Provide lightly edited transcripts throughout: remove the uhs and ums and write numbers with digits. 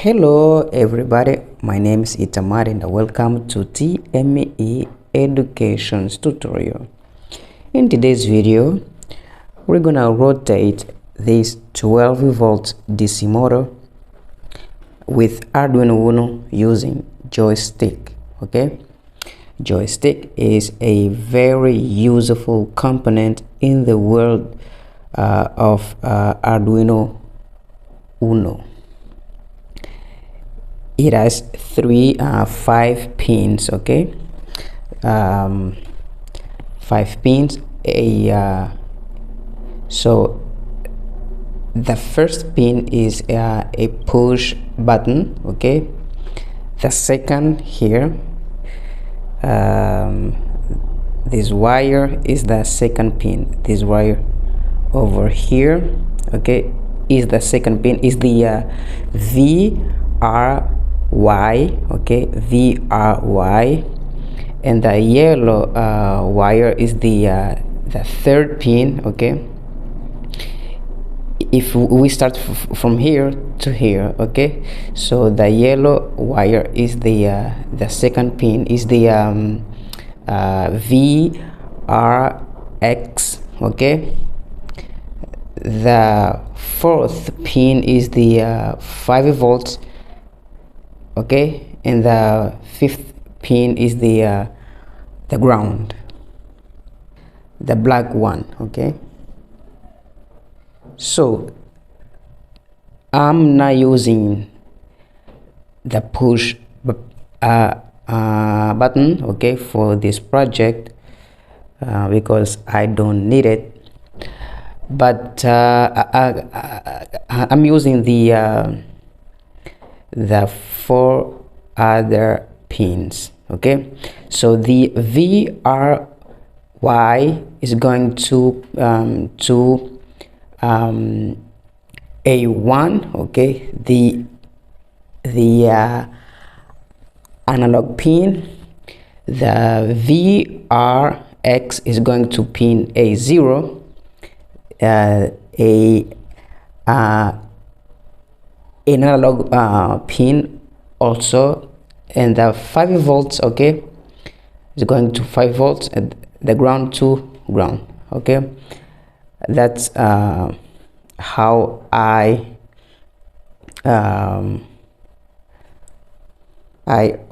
Hello everybody, my name is Itamar and welcome to TME Education's tutorial. In today's video, we're gonna rotate this 12 volt DC motor with Arduino Uno using Joystick. Okay, Joystick is a very useful component in the world of Arduino Uno. It has 5 pins. Okay, 5 pins. So the first pin is a push button. Okay, the second here, this wire is the second pin. This wire over here, okay, is the second pin, is the VRY, okay, VRY, and the yellow wire is the third pin. Okay, if we start from here to here, okay, so the yellow wire is the second pin, is the VRX. Okay, the fourth pin is the 5 volts. Okay, and the fifth pin is the ground, the black one. Okay, so I'm not using the push button, okay, for this project because I don't need it, but I'm using the 4 other pins. Okay, so the VRY is going to A1. Okay, the analog pin. The VRX is going to pin A0, analog pin also, and the 5 volts, okay, is going to 5 volts, and the ground to ground. Okay, that's how I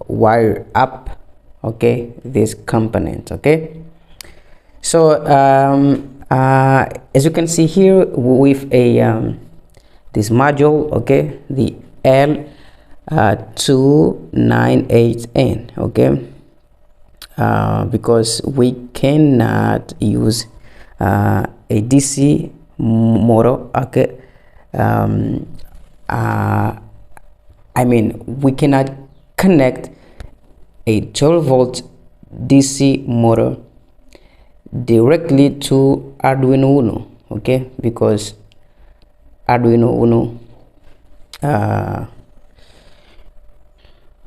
wire up, okay, this component. Okay, so as you can see here with a this module, okay, the L298N. okay, because we cannot use a DC motor. Okay, I mean, we cannot connect a 12 volt DC motor directly to Arduino Uno. Okay, because Arduino Uno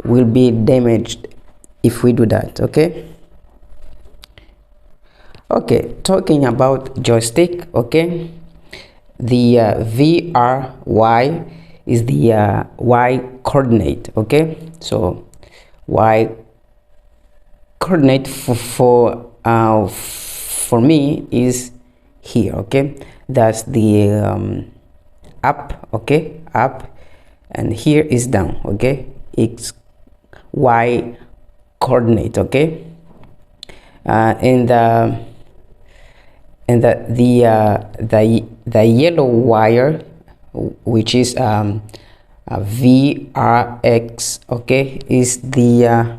will be damaged if we do that. Okay, talking about Joystick. Okay, the VRY is the Y coordinate. Okay, so Y coordinate for me is here. Okay, that's the up. Okay, up, and here is down. Okay, it's Y coordinate. Okay, and the yellow wire, which is VRX, okay, is the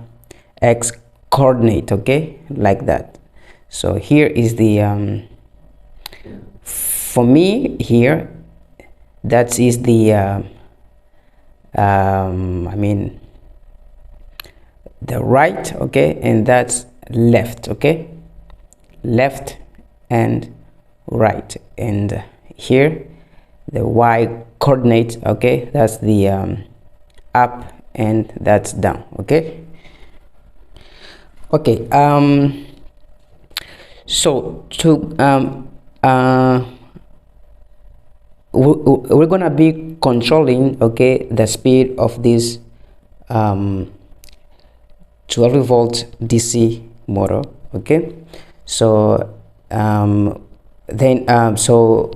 X coordinate. Okay, like that. So here is the for me here, that is the I mean the right. Okay, and that's left. Okay, left and right, and here the Y coordinate. Okay, that's the up and that's down. Okay, so to we're gonna be controlling, okay, the speed of this 12-volt DC motor. Okay, so so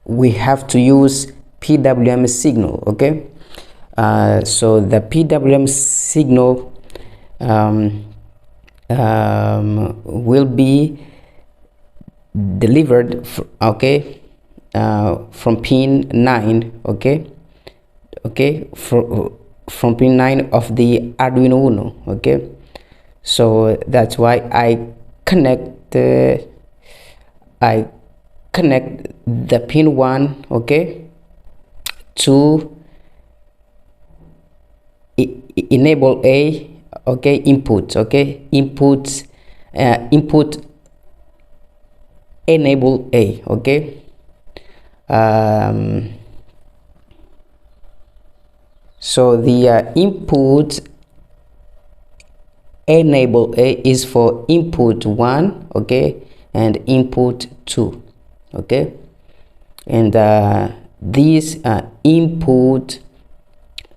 we have to use PWM signal. Okay, so the PWM signal will be delivered from pin 9. Okay, from pin 9 of the Arduino Uno. Okay, so that's why I connect the pin 1, okay, to enable a input. Okay, input enable a. Okay, so the input enable a is for input 1, okay, and input 2. Okay, and this input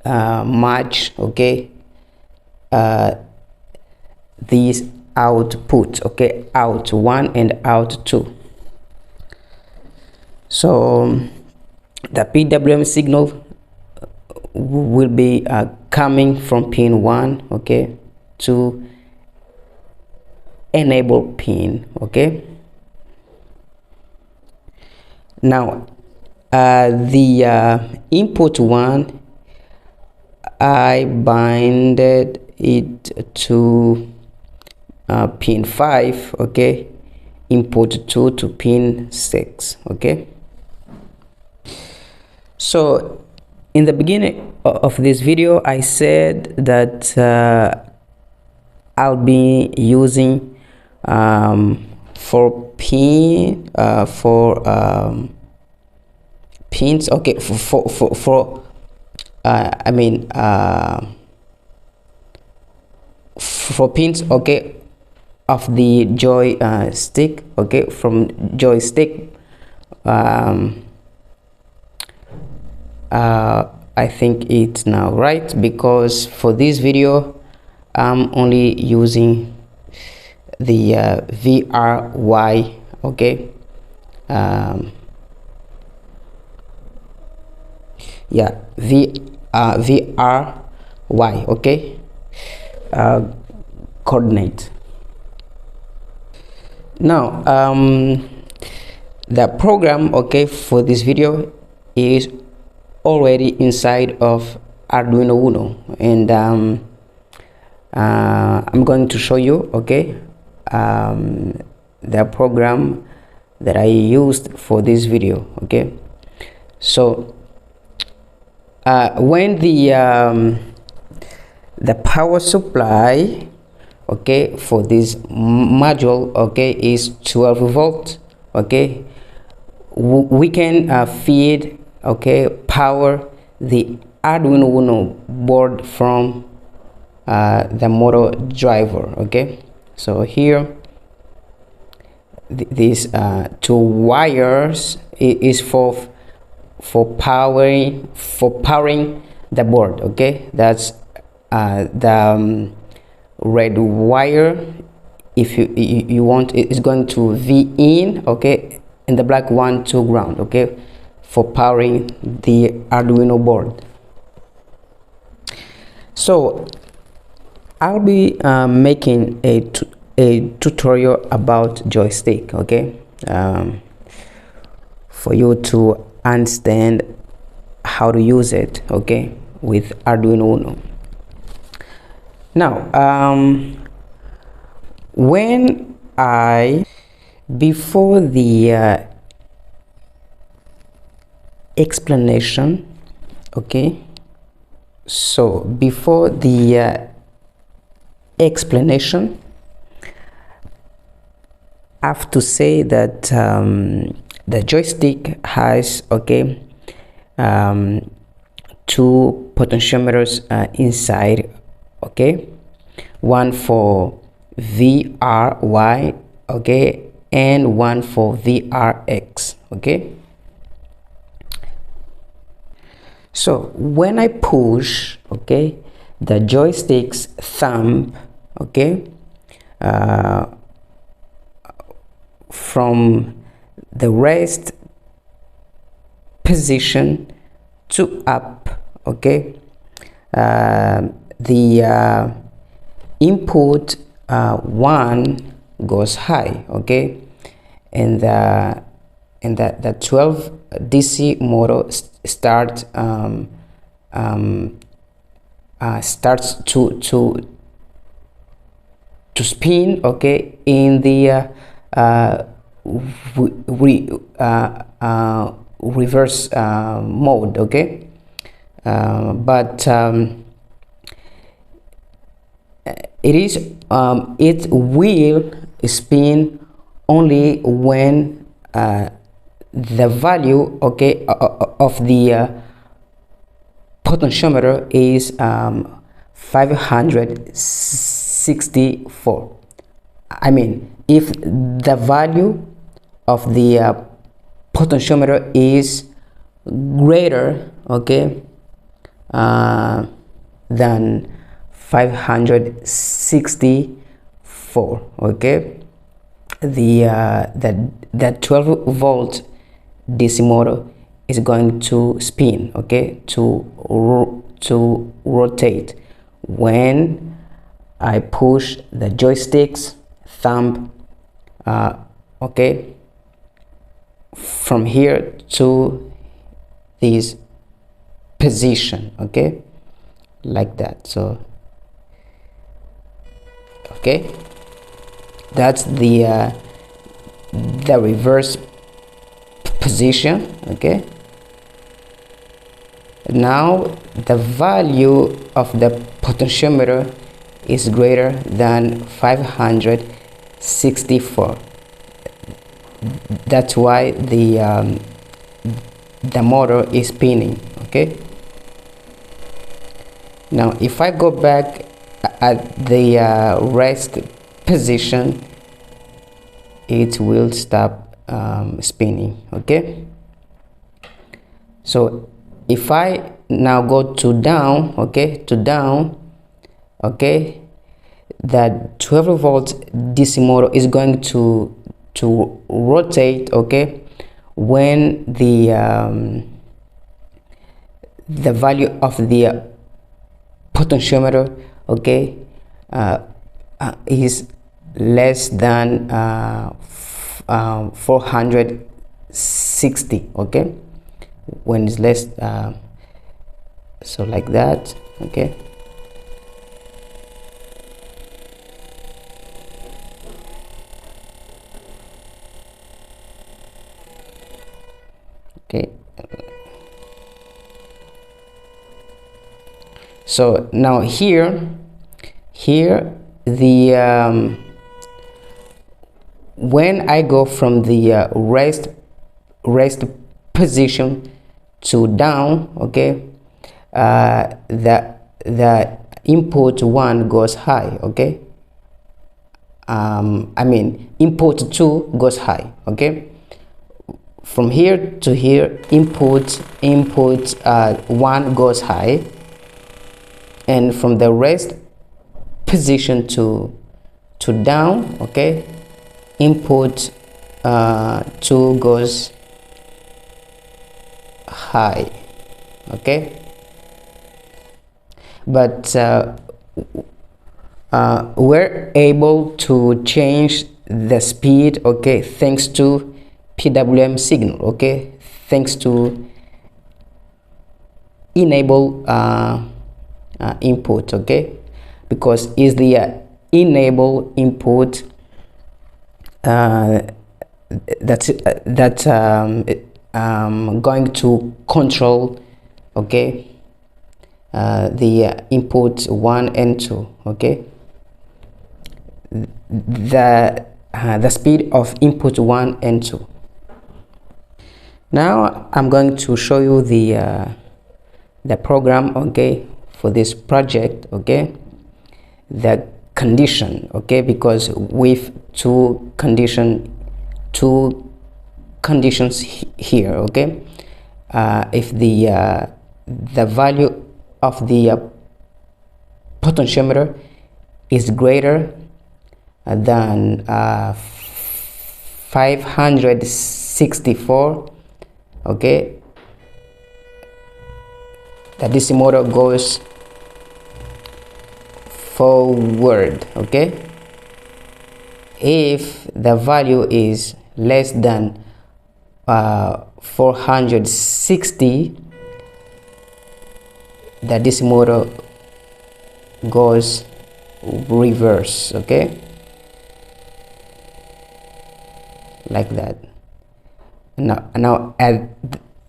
match, okay, these output, okay, out 1 and out 2. So the PWM signal will be coming from pin 1, okay, to enable pin. Okay, now the input 1, I binded it to pin 5, okay, input 2 to pin 6. Okay, so in the beginning of this video I said that I'll be using 4 pins, okay, for pins, okay, of the joystick, okay, from joystick. I think it's now right, because for this video I'm only using the VRY. Okay, yeah, VRY, okay, coordinate. Now the program, okay, for this video is already inside of Arduino Uno, and I'm going to show you, okay, the program that I used for this video. Okay, so when the power supply, okay, for this module, okay, is 12 volt, okay, we can feed, okay, power the Arduino Uno board from the motor driver. Okay, so here these 2 wires is for powering the board. Okay, that's the red wire, if you want, it's going to V in, okay, and the black one to ground, okay, for powering the Arduino board. So I'll be making a tutorial about joystick, okay, for you to understand how to use it, okay, with Arduino Uno. Now before the explanation, okay, so before the explanation, I have to say that the joystick has, okay, 2 potentiometers inside, okay, one for VRY, okay, and one for VRX. Okay, So when I push, okay, the joystick's thumb, okay, from the rest position to up, okay, the input 1 goes high, okay, and the 12 DC motor starts to spin, okay, in the reverse mode, okay, but it will spin only when the value, okay, of the potentiometer is 564. I mean, if the value of the potentiometer is greater, okay, than 564, okay, the 12 volt DC motor is going to spin, okay, to rotate when I push the joystick's thumb, okay, from here to this position, okay, like that. So okay, that's the reverse position, okay. Now the value of the potentiometer is greater than 564. That's why the motor is spinning, okay. Now if I go back at the rest position, it will stop spinning, okay. So if I now go to down, okay, okay, that 12 volt DC motor is going to rotate, okay, when the value of the potentiometer, okay, is less than 460, okay, when it's less, so like that, okay. Okay, so now here the when I go from the rest position to down, okay, the input 1 goes high, okay, I mean input 2 goes high, okay. From here to here, input 1 goes high, and from the rest position to down, okay, input 2 goes high, okay. But we're able to change the speed, okay, thanks to PWM signal, okay, thanks to enable input, okay, because is the enable input that's going to control, okay, the input 1 and 2, okay. The speed of input 1 and 2. Now I'm going to show you the program, okay, for this project, okay, the condition, okay, because with two conditions here, okay, if the the value of the potentiometer is greater than 564, okay, the DC motor goes forward. Okay, if the value is less than 460, the DC motor goes reverse. Okay, like that. Now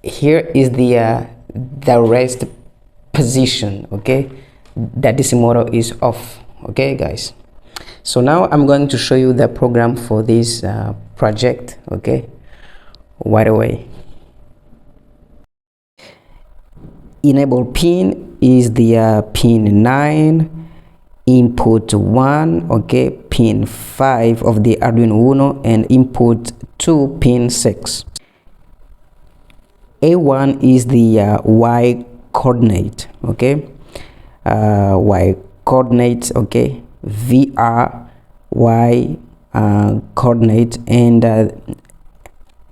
here is the rest position. Okay, the DC motor is off. Okay guys, so now I'm going to show you the program for this project. Okay, right away. Enable pin is the pin 9, input 1, okay, pin 5 of the Arduino Uno, and input 2, pin 6. A1 is the Y coordinate. Okay, Y coordinate. Okay, VR Y coordinate, and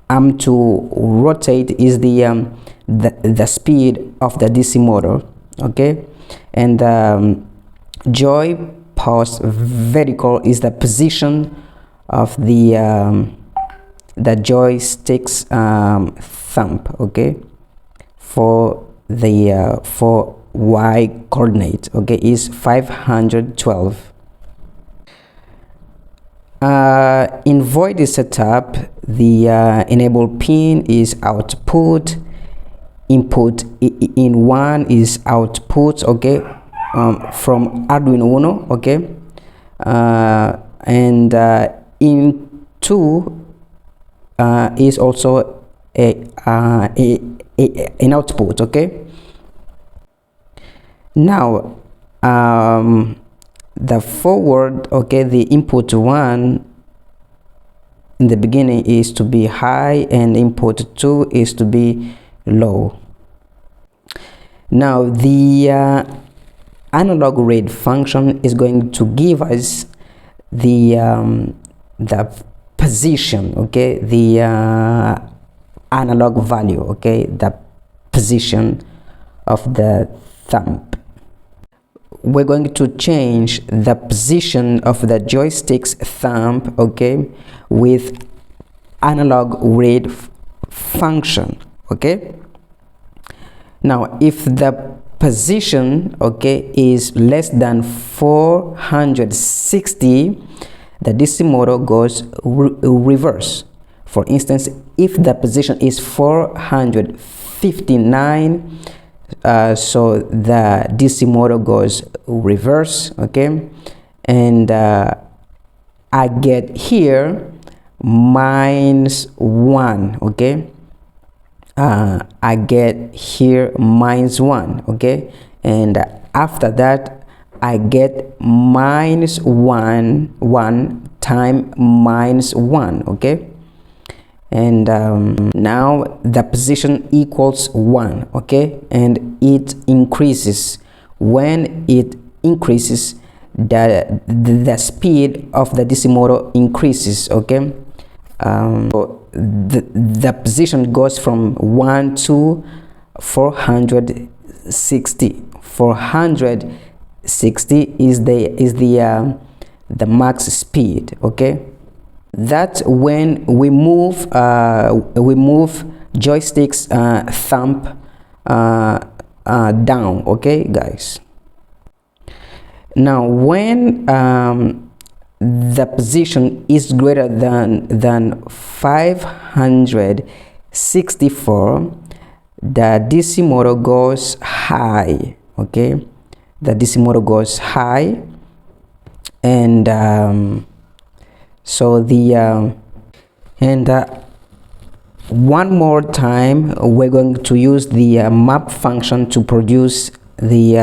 arm to rotate is the speed of the DC motor. Okay, and joy pause vertical is the position of the joystick's thumb. Okay, for the for Y coordinate, okay, is 512. In void setup, the enable pin is output, input in 1 is output, okay, from Arduino Uno. Okay, and in 2 is also an output. Okay, now the forward, okay, the input 1 in the beginning is to be high and input 2 is to be low. Now the analog read function is going to give us the position, okay, the analog value, okay, the position of the thumb. We're going to change the position of the joystick's thumb, okay, with analog read function. Okay, now if the position, okay, is less than 460, the DC motor goes reverse. For instance, if the position is 459, so the DC motor goes reverse. Okay, and I get here -1. Okay, I get here -1. Okay, and after that I get -1 time -1. Okay, and now the position equals 1. Okay, and it increases. When it increases, the speed of the DC motor increases. Okay, so the position goes from 1 to 460. 460 is the max speed. Okay, that's when we move joystick's thumb down. Okay guys, now when the position is greater than 564, the DC motor goes high. Okay, the DC motor goes high, and so the one more time we're going to use the map function to produce the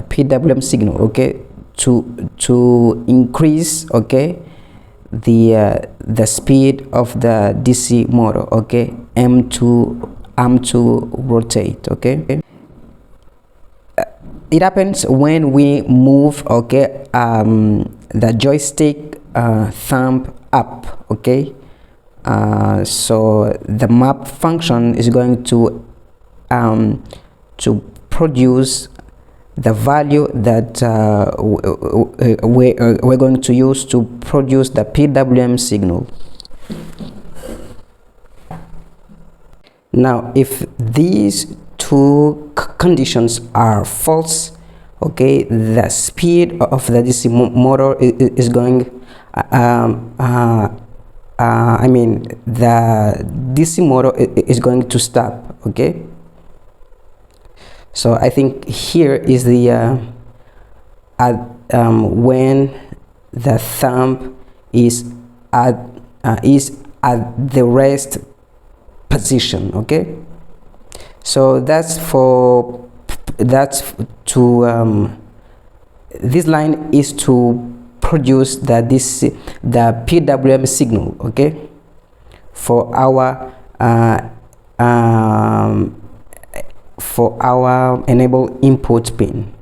PWM signal. Okay, to increase, okay, the speed of the DC motor. Okay, M to arm to rotate. Okay, it happens when we move, okay, the joystick thumb up. Okay, so the map function is going to produce the value that we're going to use to produce the PWM signal. Now, if these two conditions are false, okay, the speed of the DC motor is going I mean, the DC motor is going to stop. Okay, so I think here is the when the thumb is at the rest position. Okay, so that's to this line is to produce the PWM signal. Okay, for our enable input pin.